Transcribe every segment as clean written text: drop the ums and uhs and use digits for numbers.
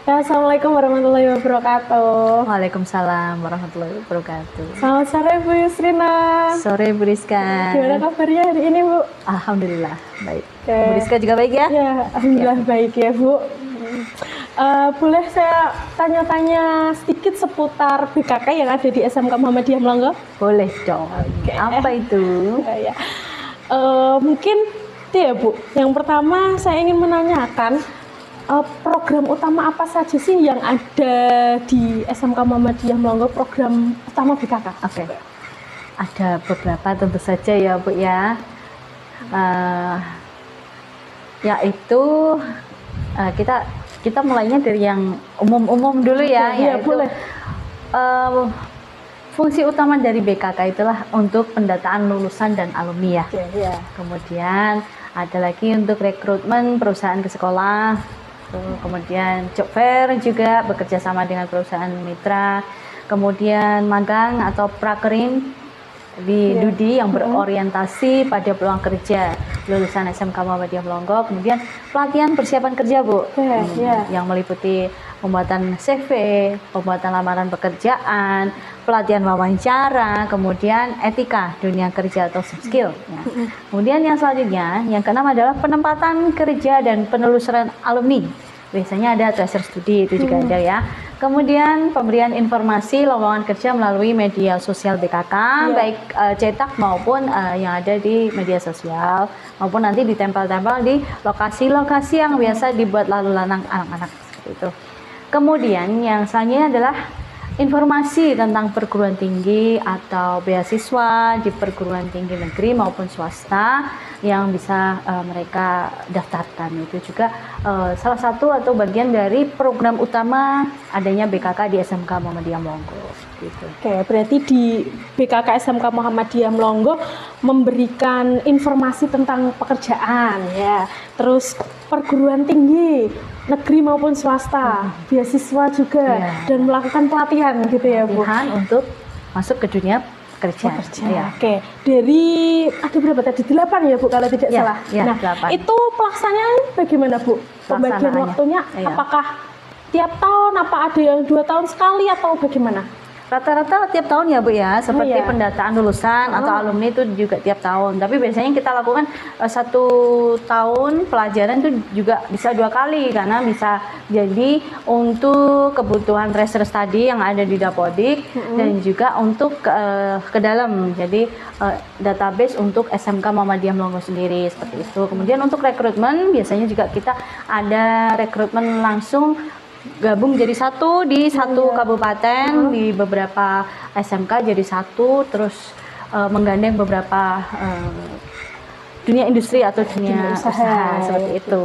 Ya, Assalamualaikum warahmatullahi wabarakatuh. Waalaikumsalam warahmatullahi wabarakatuh. Selamat sore Bu Yusrina. Sore Bu Rizka. Gimana kabarnya hari ini Bu? Alhamdulillah baik. Oke. Bu Rizka juga baik ya? Ya, Alhamdulillah baik ya Bu. Boleh saya tanya-tanya sedikit seputar BKK yang ada di SMK Muhammadiyah Melongo? Boleh dong. Apa itu? Ya. Mungkin itu ya Bu. Yang pertama saya ingin menanyakan program utama apa saja sih yang ada di SMK Muhammadiyah Melongo, program utama BKK? Oke. Ada beberapa tentu saja ya Bu ya. Yaitu kita mulainya dari yang umum-umum dulu ya. Iya, yaitu, boleh. Fungsi utama dari BKK itulah untuk pendataan lulusan dan alumni ya. Ya. Kemudian ada lagi untuk rekrutmen perusahaan ke sekolah. Kemudian job fair juga bekerja sama dengan perusahaan mitra. Kemudian magang atau prakerin di Dudi yang berorientasi pada peluang kerja lulusan SMK Muhammadiyah Melongo. Kemudian pelatihan persiapan kerja Bu, yang meliputi pembuatan CV, pembuatan lamaran pekerjaan, pelatihan wawancara, kemudian etika dunia kerja atau soft skill. Kemudian yang selanjutnya, yang keenam adalah penempatan kerja dan penelusuran alumni. Biasanya ada tracer studi, itu juga ada ya. Kemudian pemberian informasi lowongan kerja melalui media sosial BKK, baik cetak maupun yang ada di media sosial, maupun nanti ditempel-tempel di lokasi-lokasi yang biasa dibuat lalu lalang anak-anak seperti itu. Kemudian yang selanjutnya adalah informasi tentang perguruan tinggi atau beasiswa di perguruan tinggi negeri maupun swasta yang bisa mereka daftarkan. Itu juga salah satu atau bagian dari program utama adanya BKK di SMK Muhammadiyah Melongo. Gitu. Oke, berarti di BKK SMK Muhammadiyah Melongo memberikan informasi tentang pekerjaan ya, terus perguruan tinggi negeri maupun swasta, beasiswa juga, dan melakukan pelatihan gitu ya Bu. Pelatihan untuk masuk ke dunia kerja. Ya. Oke, dari ada berapa tadi? 8 ya Bu kalau tidak salah. Ya, nah, 8. itu pelaksanaan bagaimana Bu? Pembagian waktunya apakah tiap tahun, apa ada yang 2 tahun sekali atau bagaimana? Rata-rata tiap tahun ya Bu ya, seperti pendataan lulusan atau alumni itu juga tiap tahun. Tapi biasanya kita lakukan 1 tahun pelajaran itu juga bisa 2 kali, karena bisa jadi untuk kebutuhan tracer study yang ada di Dapodik dan juga untuk ke dalam, jadi database untuk SMK Muhammadiyah Melongo sendiri seperti itu. Kemudian untuk rekrutmen biasanya juga kita ada rekrutmen langsung gabung jadi satu di satu kabupaten, di beberapa SMK jadi satu, terus menggandeng beberapa dunia industri atau dunia usaha seperti itu.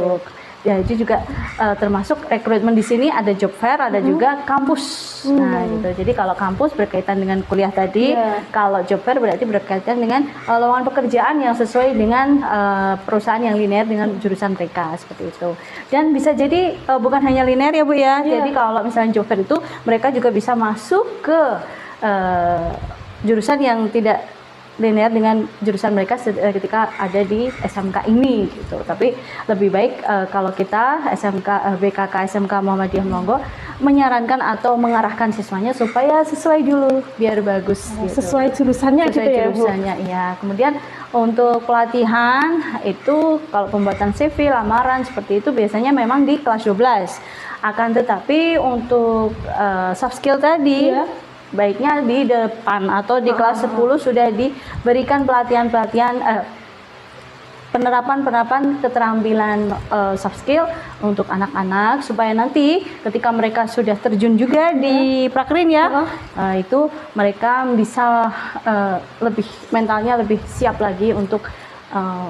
Ya, itu juga termasuk rekrutmen di sini ada job fair, ada juga kampus. Nah, gitu. Jadi kalau kampus berkaitan dengan kuliah tadi, kalau job fair berarti berkaitan dengan lowongan pekerjaan yang sesuai dengan perusahaan yang linear dengan jurusan mereka seperti itu. Dan bisa jadi bukan hanya linear ya Bu ya. Jadi kalau misalnya job fair itu mereka juga bisa masuk ke jurusan yang tidak linear dengan jurusan mereka ketika ada di SMK ini gitu. Tapi lebih baik kalau kita BKK SMK Muhammadiyah Melongo menyarankan atau mengarahkan siswanya supaya sesuai dulu biar bagus gitu. Sesuai jurusannya gitu ya Bu. Ya. Kemudian untuk pelatihan itu kalau pembuatan CV, lamaran seperti itu biasanya memang di kelas 12. Akan tetapi untuk soft skill tadi baiknya di depan atau di kelas 10 sudah diberikan pelatihan-pelatihan penerapan keterampilan soft skill untuk anak-anak supaya nanti ketika mereka sudah terjun juga di prakerin ya, itu mereka bisa lebih mentalnya lebih siap lagi untuk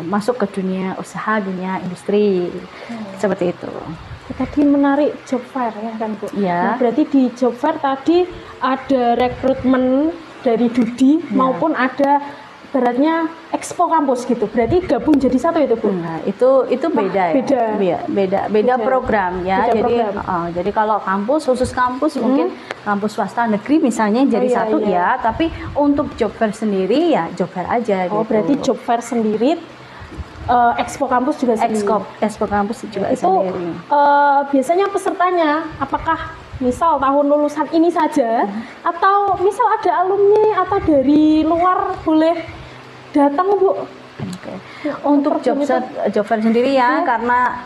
masuk ke dunia usaha, dunia industri seperti itu. Tadi menarik job fair ya kan Bu? Nah, berarti di job fair tadi ada rekrutmen dari Dudi maupun ada baratnya expo kampus gitu. Berarti gabung jadi satu itu Bu? Nah, itu beda ya. Beda program ya. Jadi kalau kampus khusus kampus mungkin kampus swasta negeri misalnya jadi satu ya, tapi untuk job fair sendiri ya job fair aja gitu. Berarti job fair sendiri Expo kampus juga sendiri. Expo kampus juga Itu sendiri. biasanya pesertanya apakah misal tahun lulusan ini saja atau misal ada alumni atau dari luar boleh datang, Bu? Oke. Untuk job fair sendiri ya, karena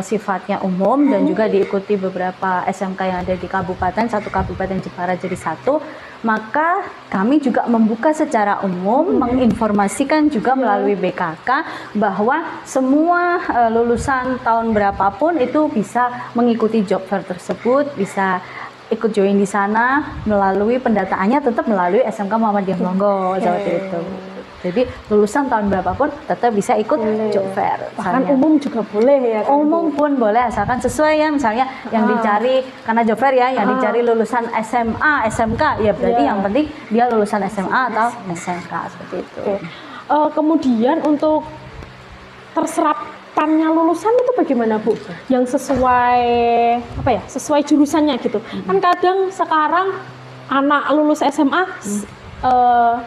sifatnya umum dan juga diikuti beberapa SMK yang ada di kabupaten, satu kabupaten Jepara jadi satu, maka kami juga membuka secara umum, menginformasikan juga melalui BKK bahwa semua lulusan tahun berapapun itu bisa mengikuti job fair tersebut, bisa ikut join di sana melalui pendataannya tetap melalui SMK Muhammadiyah Melongo seperti itu. Jadi lulusan tahun berapapun tetap bisa ikut job fair. Bahkan umum juga boleh ya kan? Umum pun boleh asalkan sesuai ya, misalnya yang dicari karena job fair ya, yang dicari lulusan SMA, SMK ya berarti yang penting dia lulusan SMA atau SMK seperti itu. Kemudian untuk terserapnya lulusan itu bagaimana, Bu? Yang sesuai apa ya? Sesuai jurusannya gitu. Kan kadang sekarang anak lulus SMA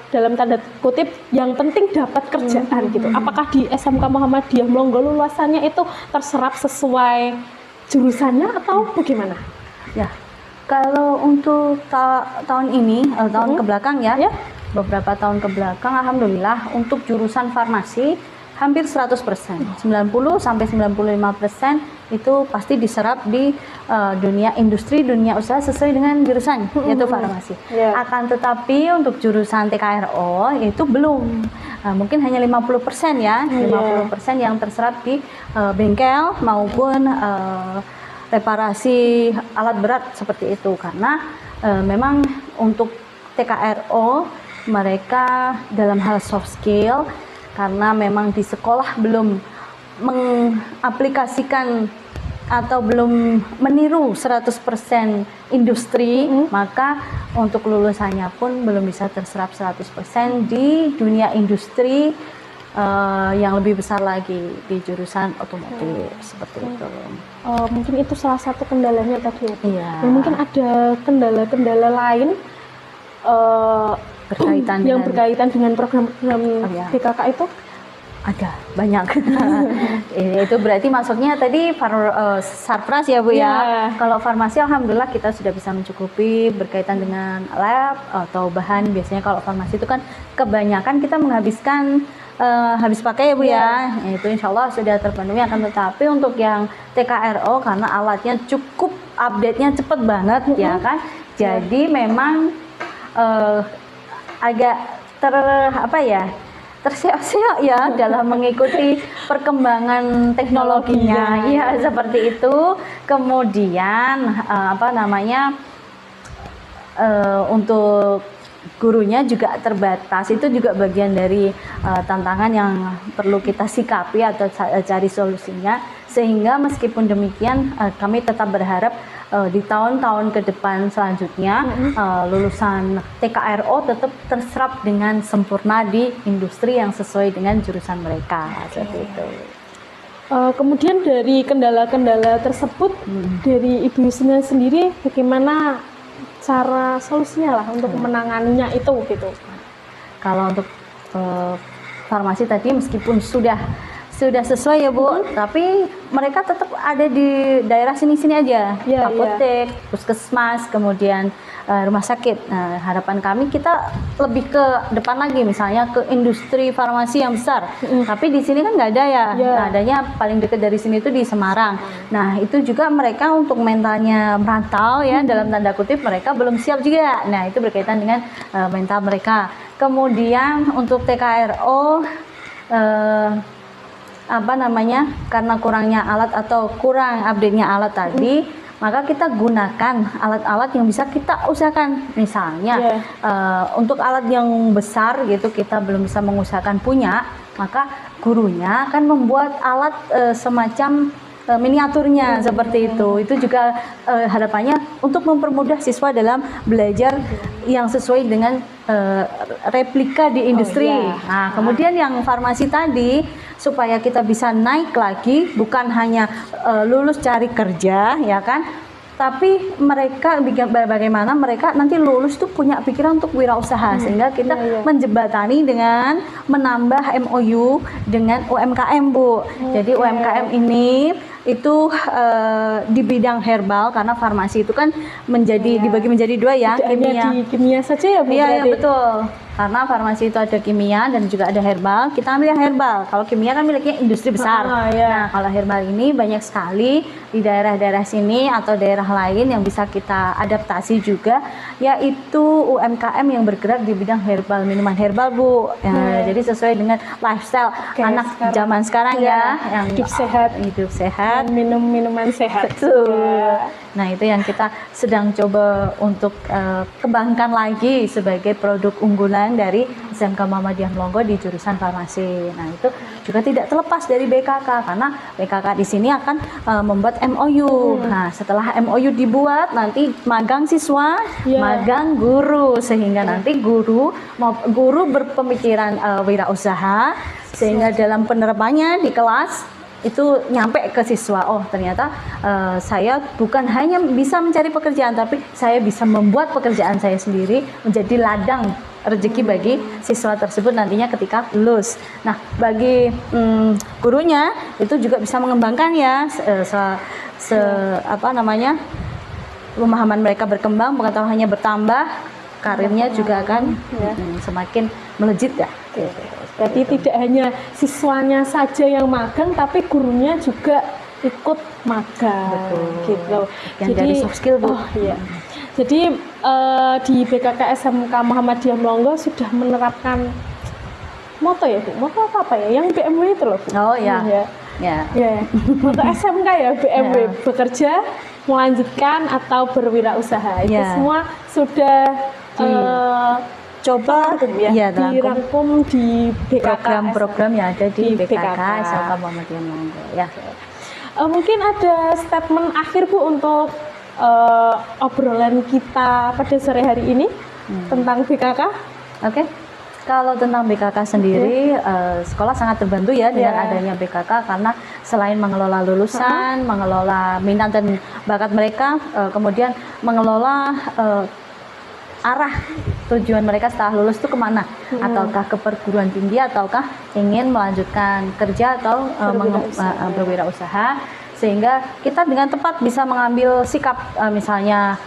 dalam tanda kutip yang penting dapat kerjaan gitu. Apakah di SMK Muhammadiyah Melongo lulusannya itu terserap sesuai jurusannya atau bagaimana? Ya, kalau untuk tahun ini, tahun kebelakang ya, beberapa tahun kebelakang, alhamdulillah untuk jurusan farmasi hampir 100%, 90 sampai 95% itu pasti diserap di dunia industri, dunia usaha sesuai dengan jurusan yaitu farmasi. Akan tetapi untuk jurusan TKRO itu belum, mungkin hanya 50% ya, 50% yang terserap di bengkel maupun reparasi alat berat seperti itu, karena memang untuk TKRO mereka dalam hal soft skill, karena memang di sekolah belum mengaplikasikan atau belum meniru 100% industri, maka untuk lulusannya pun belum bisa terserap 100% di dunia industri yang lebih besar lagi di jurusan otomotif seperti itu. Mungkin itu salah satu kendalanya tadi. Iya. Dan mungkin ada kendala-kendala lain berkaitan dengan program-program BKK itu? Ada banyak. Itu berarti maksudnya tadi sarpras ya Bu ya. Kalau farmasi alhamdulillah kita sudah bisa mencukupi berkaitan dengan lab atau bahan. Biasanya kalau farmasi itu kan kebanyakan kita menghabiskan habis pakai ya Bu ya. Itu insya Allah sudah terpenuhi. Akan tetapi untuk yang TKRO karena alatnya cukup update-nya cepat banget ya kan. Jadi memang agak terseok-seok ya dalam mengikuti perkembangan teknologinya. Ya seperti itu. Kemudian untuk gurunya juga terbatas. Itu juga bagian dari tantangan yang perlu kita sikapi atau cari solusinya. Sehingga meskipun demikian kami tetap berharap di tahun-tahun ke depan selanjutnya lulusan TKRO tetap terserap dengan sempurna di industri yang sesuai dengan jurusan mereka. Seperti itu. Kemudian dari kendala-kendala tersebut dari Ibu Yusna sendiri bagaimana cara solusinya lah untuk menanganinya itu gitu? Kalau untuk farmasi tadi meskipun sudah sesuai ya Bu, tapi mereka tetap ada di daerah sini-sini aja, apotek, puskesmas, kemudian rumah sakit. Nah, harapan kami kita lebih ke depan lagi, misalnya ke industri farmasi yang besar. Tapi di sini kan nggak ada ya, nah, adanya paling dekat dari sini itu di Semarang. Nah, itu juga mereka untuk mentalnya merantau ya, dalam tanda kutip mereka belum siap juga. Nah, itu berkaitan dengan mental mereka. Kemudian untuk TKRO karena kurangnya alat atau kurang update-nya alat tadi, maka kita gunakan alat-alat yang bisa kita usahakan. Misalnya untuk alat yang besar gitu kita belum bisa mengusahakan punya, maka gurunya akan membuat alat semacam miniaturnya seperti itu. Itu juga harapannya untuk mempermudah siswa dalam belajar yang sesuai dengan replika di industri. Nah, kemudian yang farmasi tadi supaya kita bisa naik lagi, bukan hanya lulus cari kerja, ya kan? tapi mereka bagaimana mereka nanti lulus tuh punya pikiran untuk wirausaha, sehingga kita menjembatani dengan menambah MOU dengan UMKM, Bu. Jadi UMKM ini itu di bidang herbal, karena farmasi itu kan dibagi menjadi dua ya, Tidak hanya di kimia saja ya, Bu? Iya, berarti? betul. Karena farmasi itu ada kimia dan juga ada herbal. Kita ambil yang herbal. Kalau kimia kan miliknya industri besar. Iya. Nah, kalau herbal ini banyak sekali di daerah-daerah sini atau daerah lain yang bisa kita adaptasi juga, yaitu UMKM yang bergerak di bidang herbal, minuman herbal, Bu. Jadi sesuai dengan lifestyle anak zaman sekarang ya, yang hidup sehat, minum minuman sehat. betul. Nah, itu yang kita sedang coba untuk kembangkan lagi sebagai produk unggulan dari SMK Muhammadiyah Melongo di jurusan farmasi. Nah, itu juga tidak terlepas dari BKK, karena BKK di sini akan membuat MOU. Nah, setelah MOU dibuat, nanti magang siswa, magang guru, sehingga nanti guru berpemikiran wirausaha, sehingga dalam penerapannya di kelas itu nyampe ke siswa, oh ternyata saya bukan hanya bisa mencari pekerjaan, tapi saya bisa membuat pekerjaan saya sendiri menjadi ladang rezeki bagi siswa tersebut nantinya ketika lulus. Nah, bagi gurunya itu juga bisa mengembangkan ya pemahaman mereka berkembang, pengetahuannya bertambah, karirnya juga akan semakin melejit ya. Jadi tidak hanya siswanya saja yang magang, tapi gurunya juga ikut magang. Betul. Gitu. Yang dari soft skill, Bu. Oh, iya. Jadi di BKK SMK Muhammadiyah Melongo sudah menerapkan moto ya, Bu. Moto apa ya? Yang BMW itu loh, Bu. Oh ya. Ya. Moto SMK ya, BMW. Bekerja, melanjutkan atau berwirausaha. Itu semua sudah coba dirangkum di BKK, program-program yang ada di BKK SMK Muhammadiyah Melongo ya. Mungkin ada statement akhir, Bu, untuk obrolan kita pada sore hari ini tentang BKK. Oke. Kalau tentang BKK sendiri, sekolah sangat terbantu ya dengan adanya BKK, karena selain mengelola lulusan, mengelola minat dan bakat mereka, kemudian mengelola arah tujuan mereka setelah lulus itu kemana, ataukah ke perguruan tinggi, ataukah ingin melanjutkan kerja atau berwirausaha, sehingga kita dengan tepat bisa mengambil sikap. Misalnya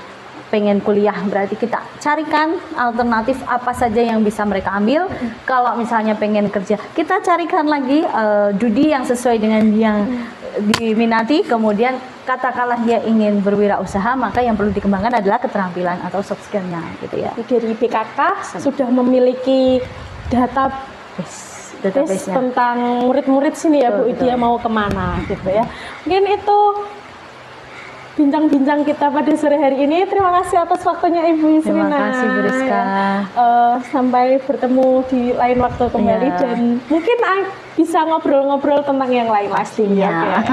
pengen kuliah, berarti kita carikan alternatif apa saja yang bisa mereka ambil. Kalau misalnya pengen kerja, kita carikan lagi studi yang sesuai dengan yang diminati. Kemudian katakanlah dia ingin berwirausaha, maka yang perlu dikembangkan adalah keterampilan atau soft skill-nya gitu ya. Dari BKK sudah memiliki database tentang murid-murid sini ya, Bu, dia mau kemana gitu ya. Mungkin itu bincang-bincang kita pada sore hari ini. Terima kasih atas waktunya Ibu Yusrina. Terima kasih, Bu Rizka. Sampai bertemu di lain waktu kembali, dan mungkin bisa ngobrol-ngobrol tentang yang lain pastinya.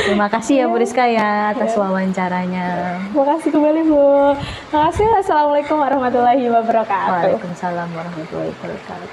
Terima kasih ya Bu Rizka ya atas wawancaranya. Terima kasih kembali, Bu. Terima kasih. Assalamualaikum warahmatullahi wabarakatuh. Waalaikumsalam warahmatullahi wabarakatuh.